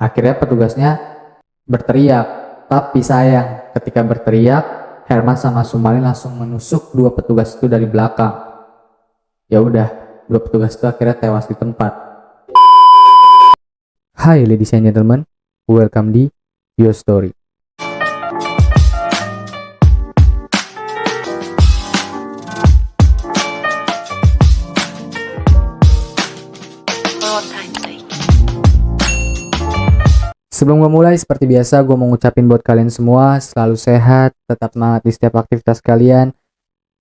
Akhirnya petugasnya berteriak, tapi sayang ketika berteriak, Herman sama Sumali langsung menusuk dua petugas itu dari belakang. Ya udah, dua petugas itu akhirnya tewas di tempat. Hai ladies and gentlemen, welcome di Your Story. Sebelum gue mulai, seperti biasa gue mau ngucapin buat kalian semua selalu sehat, tetap semangat di setiap aktivitas kalian.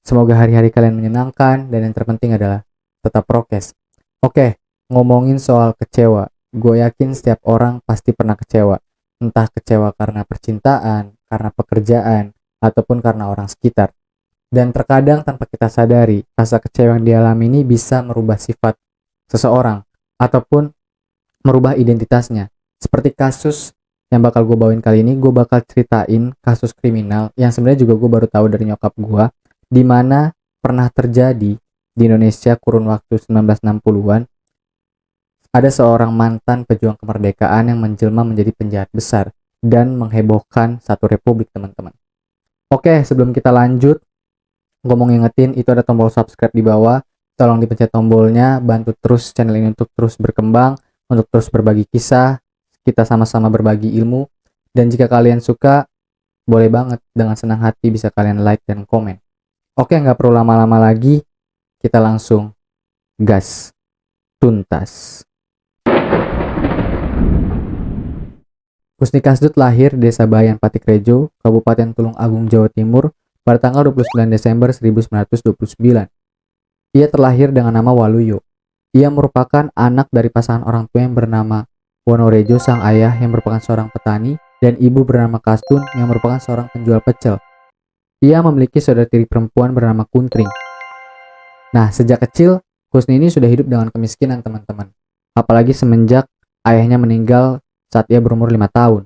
Semoga hari-hari kalian menyenangkan, dan yang terpenting adalah tetap prokes. Oke, ngomongin soal kecewa. Gue yakin setiap orang pasti pernah kecewa. Entah kecewa karena percintaan, karena pekerjaan, ataupun karena orang sekitar. Dan terkadang tanpa kita sadari, rasa kecewa yang dialami ini bisa merubah sifat seseorang, ataupun merubah identitasnya. Seperti kasus yang bakal gue bawain kali ini, gue bakal ceritain kasus kriminal yang sebenarnya juga gue baru tahu dari nyokap gue, di mana pernah terjadi di Indonesia kurun waktu 1960-an. Ada seorang mantan pejuang kemerdekaan yang menjelma menjadi penjahat besar dan menghebohkan satu republik, teman-teman. Oke, sebelum kita lanjut, gue mau ngingetin itu ada tombol subscribe di bawah. Tolong dipencet tombolnya, bantu terus channel ini untuk terus berkembang, untuk terus berbagi kisah, kita sama-sama berbagi ilmu. Dan jika kalian suka, boleh banget dengan senang hati bisa kalian like dan komen. Oke, nggak perlu lama-lama lagi, kita langsung gas tuntas. Husni Kasdut lahir di Desa Bayan Patikrejo, Kabupaten Tulung Agung, Jawa Timur pada tanggal 29 Desember 1929. Ia terlahir dengan nama Waluyo. Ia merupakan anak dari pasangan orang tua yang bernama Wonorejo sang ayah yang merupakan seorang petani dan ibu bernama Kastun yang merupakan seorang penjual pecel. Ia memiliki saudara tiri perempuan bernama Kuntring. Nah, sejak kecil Husni ini sudah hidup dengan kemiskinan, teman-teman. Apalagi semenjak ayahnya meninggal saat ia berumur 5 tahun.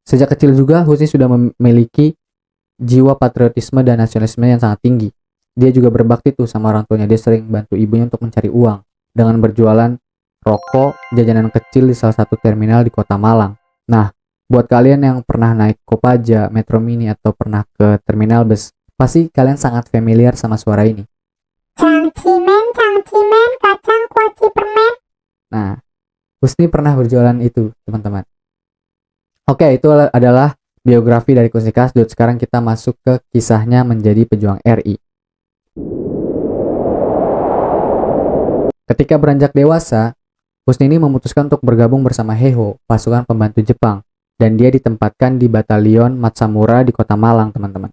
Sejak kecil juga Husni sudah memiliki jiwa patriotisme dan nasionalisme yang sangat tinggi. Dia juga berbakti tuh sama orang tuanya. Dia sering bantu ibunya untuk mencari uang dengan berjualan rokok, jajanan kecil di salah satu terminal di Kota Malang. Nah, buat kalian yang pernah naik Kopaja, Metro Mini, atau pernah ke terminal bus, pasti kalian sangat familiar sama suara ini. Cangcimen, kacang kuaci permen. Nah, Husni pernah berjualan itu, teman-teman. Oke, itu adalah biografi dari Husni Kasdut. Sekarang kita masuk ke kisahnya menjadi pejuang RI. Ketika beranjak dewasa, Husni ini memutuskan untuk bergabung bersama Heiho, pasukan pembantu Jepang, dan dia ditempatkan di Batalion Matsamura di Kota Malang, teman-teman.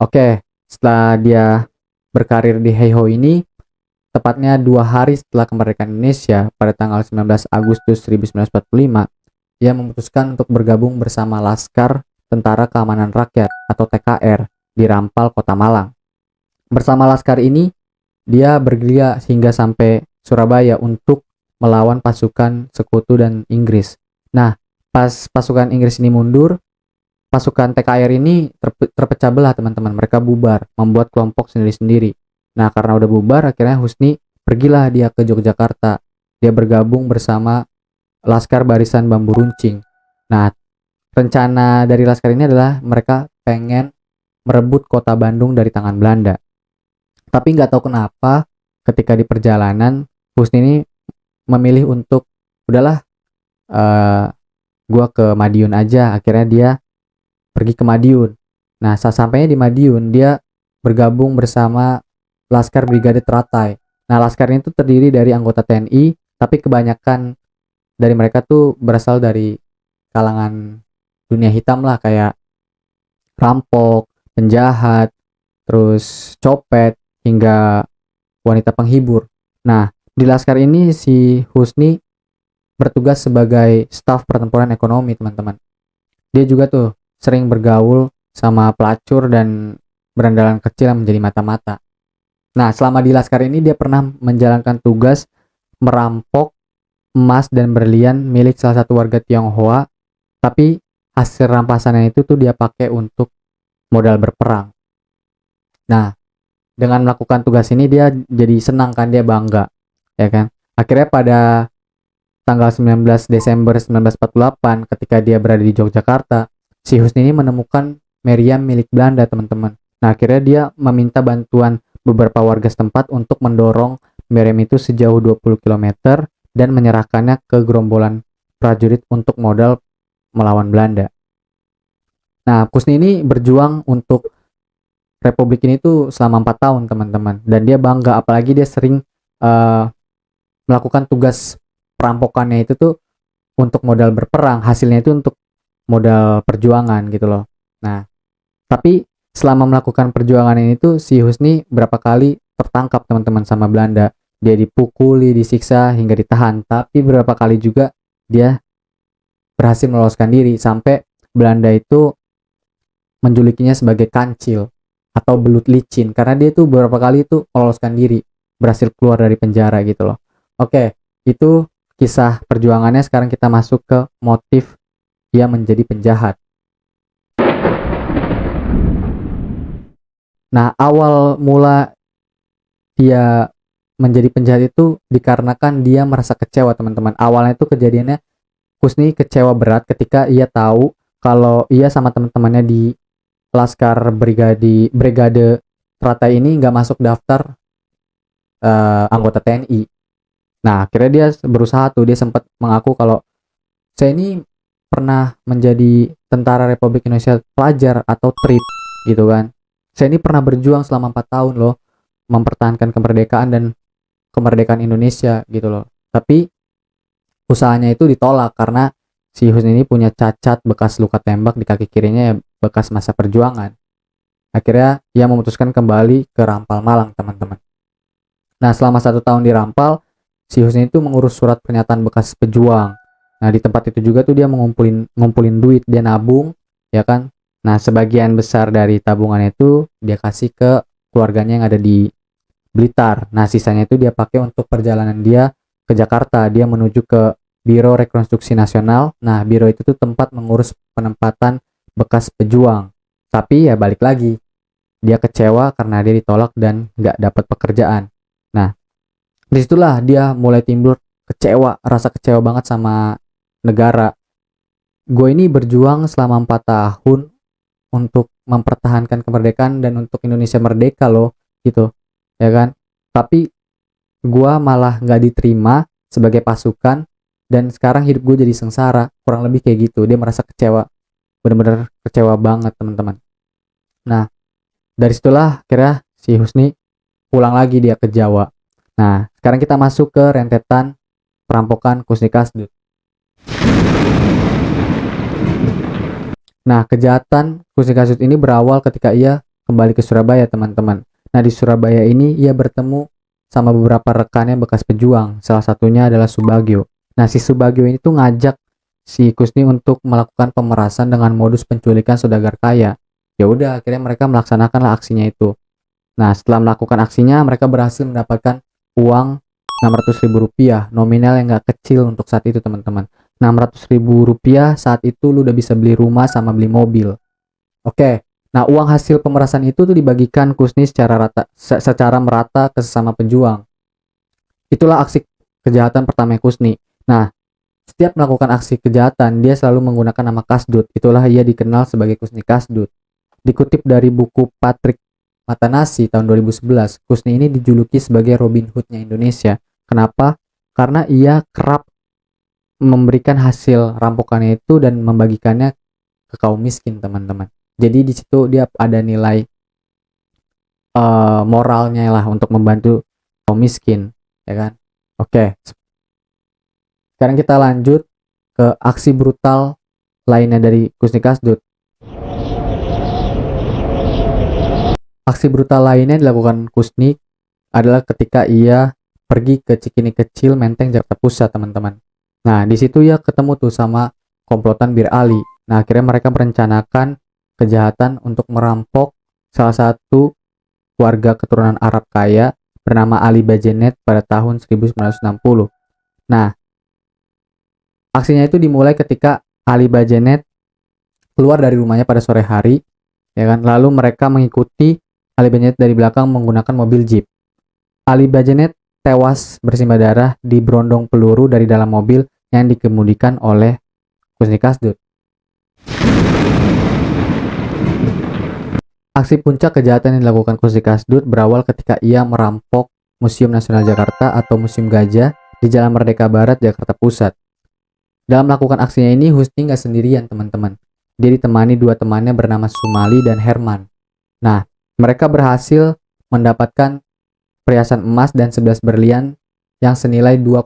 Oke, setelah dia berkarir di Heiho ini, tepatnya 2 hari setelah kemerdekaan Indonesia, pada tanggal 19 Agustus 1945, ia memutuskan untuk bergabung bersama Laskar Tentara Keamanan Rakyat atau TKR di Rampal, Kota Malang. Bersama Laskar ini, dia bergerilya hingga sampai Surabaya untuk melawan pasukan sekutu dan Inggris. Nah, pas pasukan Inggris ini mundur, pasukan TKR ini terpecah belah, teman-teman. Mereka bubar, membuat kelompok sendiri-sendiri. Nah, karena udah bubar, akhirnya Husni pergilah dia ke Yogyakarta. Dia bergabung bersama Laskar Barisan Bambu Runcing. Nah, rencana dari Laskar ini adalah mereka pengen merebut kota Bandung dari tangan Belanda. Tapi nggak tahu kenapa, ketika di perjalanan, Husni ini memilih untuk udahlah, gua ke Madiun aja. Akhirnya dia pergi ke Madiun. Nah, saat sampainya di Madiun, dia bergabung bersama Laskar Brigade Teratai. Nah, Laskar ini tuh terdiri dari anggota TNI, tapi kebanyakan dari mereka tuh berasal dari kalangan dunia hitam lah, kayak rampok, penjahat, terus copet, hingga wanita penghibur. Nah, di Laskar ini si Husni bertugas sebagai staf pertempuran ekonomi, teman-teman. Dia juga tuh sering bergaul sama pelacur dan berandalan kecil yang menjadi mata-mata. Nah, selama di Laskar ini dia pernah menjalankan tugas merampok emas dan berlian milik salah satu warga Tionghoa, tapi hasil rampasannya itu tuh dia pakai untuk modal berperang. Nah, dengan melakukan tugas ini dia jadi senang kan, dia bangga, ya kan. Akhirnya pada tanggal 19 Desember 1948 ketika dia berada di Yogyakarta, si Husni ini menemukan meriam milik Belanda, teman-teman. Nah, akhirnya dia meminta bantuan beberapa warga setempat untuk mendorong meriam itu sejauh 20 km dan menyerahkannya ke gerombolan prajurit untuk modal melawan Belanda. Nah, Husni ini berjuang untuk Republik ini tuh selama 4 tahun, teman-teman. Dan dia bangga, apalagi dia sering melakukan tugas perampokannya itu tuh untuk modal berperang, hasilnya itu untuk modal perjuangan gitu loh. Nah, tapi selama melakukan perjuangan ini tuh si Husni berapa kali tertangkap, teman-teman, sama Belanda. Dia dipukuli, disiksa hingga ditahan, tapi berapa kali juga dia berhasil meloloskan diri sampai Belanda itu menjulikinya sebagai kancil atau belut licin karena dia tuh beberapa kali itu meloloskan diri, berhasil keluar dari penjara gitu loh. Oke, itu kisah perjuangannya. Sekarang kita masuk ke motif dia menjadi penjahat. Nah, awal mula dia menjadi penjahat itu dikarenakan dia merasa kecewa, teman-teman. Awalnya itu kejadiannya Husni kecewa berat ketika ia tahu kalau ia sama teman-temannya di Laskar Brigade Teratai ini nggak masuk daftar anggota TNI. Nah, akhirnya dia berusaha tuh, dia sempat mengaku kalau saya ini pernah menjadi tentara Republik Indonesia pelajar atau TRIP gitu kan. Saya ini pernah berjuang selama 4 tahun loh, mempertahankan kemerdekaan dan kemerdekaan Indonesia gitu loh. Tapi usahanya itu ditolak karena si Husni ini punya cacat bekas luka tembak di kaki kirinya, ya bekas masa perjuangan. Akhirnya ia memutuskan kembali ke Rampal Malang, teman-teman. Nah, selama 1 tahun di Rampal, si Husni itu mengurus surat pernyataan bekas pejuang. Nah, di tempat itu juga tuh dia ngumpulin duit, dia nabung, ya kan. Nah, sebagian besar dari tabungannya itu dia kasih ke keluarganya yang ada di Blitar. Nah, sisanya itu dia pakai untuk perjalanan dia ke Jakarta. Dia menuju ke Biro Rekonstruksi Nasional. Nah, biro itu tuh tempat mengurus penempatan bekas pejuang. Tapi ya balik lagi, dia kecewa karena dia ditolak dan nggak dapat pekerjaan. Nah, disitulah dia mulai timbul rasa kecewa banget sama negara. Gue ini berjuang selama 4 tahun untuk mempertahankan kemerdekaan dan untuk Indonesia merdeka loh, gitu, ya kan. Tapi gue malah nggak diterima sebagai pasukan dan sekarang hidup gue jadi sengsara, kurang lebih kayak gitu. Dia merasa kecewa, bener-bener kecewa banget, teman-teman. Nah, dari situlah akhirnya si Husni pulang lagi dia ke Jawa. Nah, sekarang kita masuk ke rentetan perampokan Husni Kasdut. Nah, kejahatan Husni Kasdut ini berawal ketika ia kembali ke Surabaya, teman-teman. Nah, di Surabaya ini ia bertemu sama beberapa rekannya bekas pejuang. Salah satunya adalah Subagio. Nah, si Subagio ini tuh ngajak si Husni untuk melakukan pemerasan dengan modus penculikan saudagar kaya. Ya udah, akhirnya mereka melaksanakanlah aksinya itu. Nah, setelah melakukan aksinya, mereka berhasil mendapatkan uang Rp600.000, nominal yang gak kecil untuk saat itu, teman-teman. Rp600.000 saat itu lu udah bisa beli rumah sama beli mobil. Oke, nah uang hasil pemerasan itu tuh dibagikan Husni secara merata ke sesama pejuang. Itulah aksi kejahatan pertama Husni. Nah, setiap melakukan aksi kejahatan, dia selalu menggunakan nama Kasdut. Itulah ia dikenal sebagai Husni Kasdut. Dikutip dari buku Patrick Matanasi tahun 2011, Husni ini dijuluki sebagai Robin Hood-nya Indonesia. Kenapa? Karena ia kerap memberikan hasil rampokannya itu dan membagikannya ke kaum miskin, teman-teman. Jadi di situ dia ada nilai moralnya lah untuk membantu kaum miskin, ya kan? Oke. Sekarang kita lanjut ke aksi brutal lainnya dari Husni Kasdut. Aksi brutal lainnya dilakukan Husni adalah ketika ia pergi ke Cikini Kecil, Menteng, Jakarta Pusat, teman-teman. Nah, di situ ya ketemu tuh sama komplotan Bir Ali. Nah, akhirnya mereka merencanakan kejahatan untuk merampok salah satu warga keturunan Arab kaya bernama Ali Bajenet pada tahun 1960. Nah, aksinya itu dimulai ketika Ali Bajenet keluar dari rumahnya pada sore hari, ya kan? Lalu mereka mengikuti Ali Bajenet dari belakang menggunakan mobil jeep. Ali Bajenet tewas bersimbah darah di berondong peluru dari dalam mobil yang dikemudikan oleh Kusni Kasdut. Aksi puncak kejahatan yang dilakukan Kusni Kasdut berawal ketika ia merampok Museum Nasional Jakarta atau Museum Gajah di Jalan Merdeka Barat, Jakarta Pusat. Dalam melakukan aksinya ini, Husni nggak sendirian, teman-teman. Dia ditemani dua temannya bernama Sumali dan Herman. Nah, mereka berhasil mendapatkan perhiasan emas dan 11 berlian yang senilai 2,5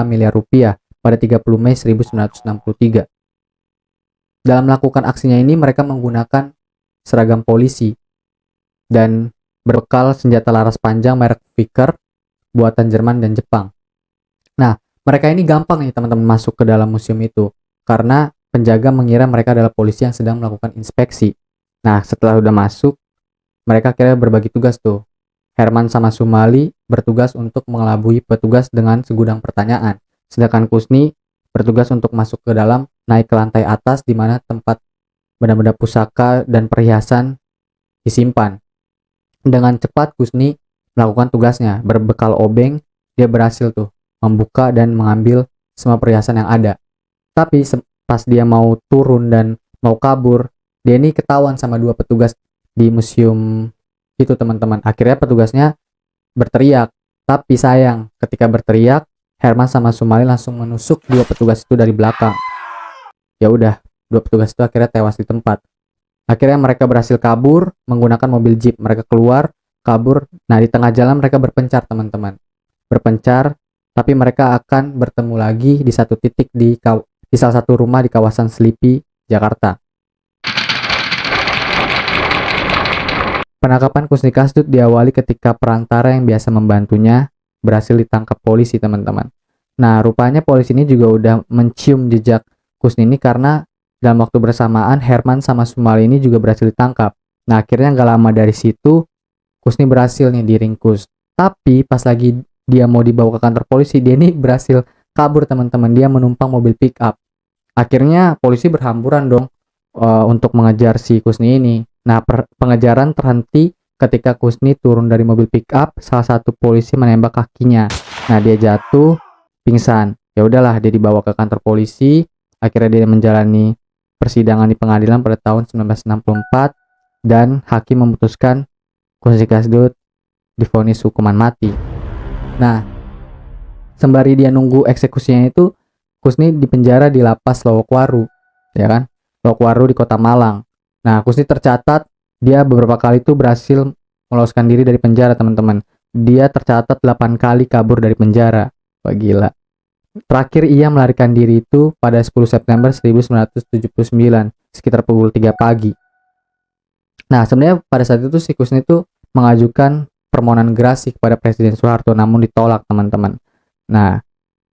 miliar rupiah pada 30 Mei 1963. Dalam melakukan aksinya ini, mereka menggunakan seragam polisi dan berbekal senjata laras panjang merek Vickers buatan Jerman dan Jepang. Nah, mereka ini gampang nih teman-teman masuk ke dalam museum itu karena penjaga mengira mereka adalah polisi yang sedang melakukan inspeksi. Nah, setelah udah masuk, mereka akhirnya berbagi tugas tuh. Herman sama Sumali bertugas untuk mengelabui petugas dengan segudang pertanyaan, sedangkan Kusni bertugas untuk masuk ke dalam, naik ke lantai atas di mana tempat benda-benda pusaka dan perhiasan disimpan. Dengan cepat Kusni melakukan tugasnya. Berbekal obeng, dia berhasil tuh membuka dan mengambil semua perhiasan yang ada. Tapi pas dia mau turun dan mau kabur, dia ini ketahuan sama dua petugas di museum itu, teman-teman. Akhirnya petugasnya berteriak. Tapi sayang, ketika berteriak, Herman sama Sumali langsung menusuk dua petugas itu dari belakang. Ya udah, dua petugas itu akhirnya tewas di tempat. Akhirnya mereka berhasil kabur menggunakan mobil jeep. Mereka keluar, kabur. Nah, di tengah jalan mereka berpencar, teman-teman. Berpencar, tapi mereka akan bertemu lagi di satu titik di salah satu rumah di kawasan Selipi, Jakarta. Penangkapan Kusni Kasdut diawali ketika perantara yang biasa membantunya berhasil ditangkap polisi, teman-teman. Nah, rupanya polisi ini juga udah mencium jejak Kusni ini karena dalam waktu bersamaan, Herman sama Sumali ini juga berhasil ditangkap. Nah, akhirnya nggak lama dari situ, Kusni berhasil nih diringkus. Tapi pas lagi dia mau dibawa ke kantor polisi, dia ini berhasil kabur, teman-teman. Dia menumpang mobil pick up. Akhirnya polisi berhamburan dong untuk mengejar si Kusni ini. Nah, pengejaran terhenti ketika Kusni turun dari mobil pick up. Salah satu polisi menembak kakinya. Nah, dia jatuh, pingsan. Ya udahlah, dia dibawa ke kantor polisi. Akhirnya dia menjalani persidangan di pengadilan pada tahun 1964 dan hakim memutuskan Kusni Kasdut divonis hukuman mati. Nah, sembari dia nunggu eksekusinya itu, Kusni dipenjara di lapas Lowokwaru, ya kan? Lowokwaru di Kota Malang. Nah, Kusni tercatat dia beberapa kali itu berhasil meloloskan diri dari penjara, teman-teman. Dia tercatat 8 kali kabur dari penjara. Wah, gila. Terakhir ia melarikan diri itu pada 10 September 1979 sekitar pukul 3 pagi. Nah, sebenarnya pada saat itu si Kusni itu mengajukan permohonan gerasi kepada Presiden Soeharto, namun ditolak, teman-teman. Nah,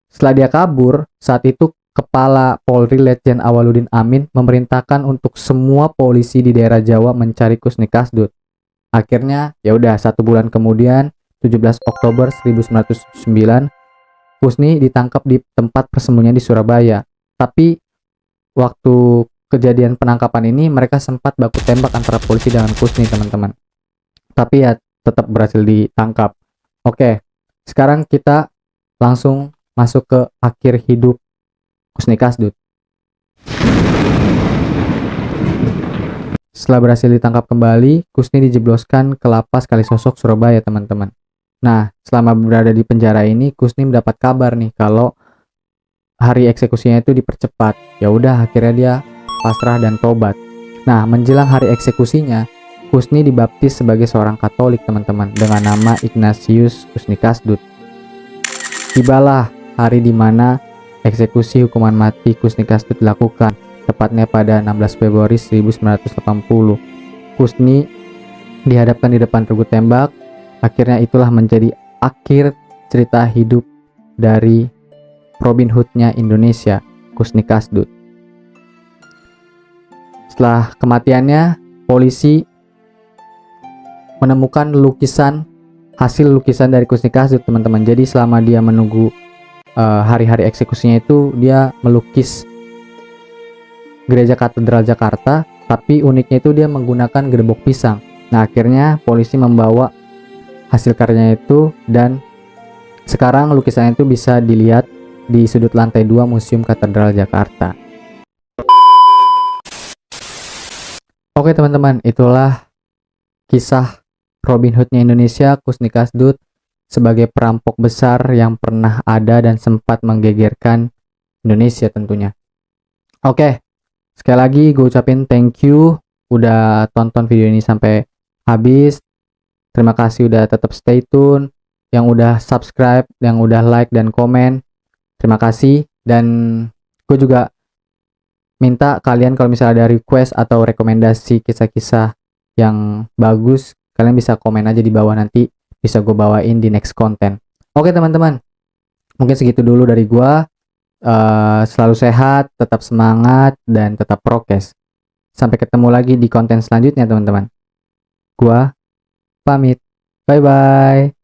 setelah dia kabur, saat itu Kepala Polri Letjen Awaludin Amin memerintahkan untuk semua polisi di daerah Jawa mencari Kusni Kasdut. Akhirnya, ya udah 1 bulan kemudian, 17 Oktober 1979, Kusni ditangkap di tempat persembunyian di Surabaya. Tapi waktu kejadian penangkapan ini mereka sempat baku tembak antara polisi dengan Kusni, teman-teman. Tapi ya tetap berhasil ditangkap. Oke, sekarang kita langsung masuk ke akhir hidup Kusni Kasdut. Setelah berhasil ditangkap kembali, Kusni dijebloskan ke lapas Kalisosok, Surabaya, teman-teman. Nah, selama berada di penjara ini, Kusni mendapat kabar nih kalau hari eksekusinya itu dipercepat. Ya udah, akhirnya dia pasrah dan tobat. Nah, menjelang hari eksekusinya, Kusni dibaptis sebagai seorang Katolik, teman-teman, dengan nama Ignatius Kusni Kasdut. Tibalah hari di mana eksekusi hukuman mati Kusni Kasdut dilakukan, tepatnya pada 16 Februari 1980. Kusni dihadapkan di depan regu tembak. Akhirnya itulah menjadi akhir cerita hidup dari Robin Hood-nya Indonesia, Kusni Kasdut. Setelah kematiannya, polisi menemukan hasil lukisan dari Kusni Kasdut, teman-teman. Jadi selama dia menunggu hari-hari eksekusinya itu, dia melukis gereja katedral Jakarta, tapi uniknya itu dia menggunakan gerbok pisang. Nah, akhirnya polisi membawa hasil karyanya itu dan sekarang lukisannya itu bisa dilihat di sudut lantai 2 Museum Katedral Jakarta. Oke teman-teman, itulah kisah Robin Hoodnya Indonesia, Kusni Kasdut, sebagai perampok besar yang pernah ada dan sempat menggegerkan Indonesia tentunya. Oke, sekali lagi gue ucapin thank you udah tonton video ini sampai habis. Terima kasih udah tetap stay tune, yang udah subscribe, yang udah like dan komen. Terima kasih. Dan gue juga minta kalian kalau misalnya ada request atau rekomendasi kisah-kisah yang bagus, kalian bisa komen aja di bawah, nanti bisa gue bawain di next konten. Oke teman-teman, mungkin segitu dulu dari gue. Selalu sehat, tetap semangat, dan tetap prokes. Sampai ketemu lagi di konten selanjutnya teman-teman. Gua pamit. Bye-bye.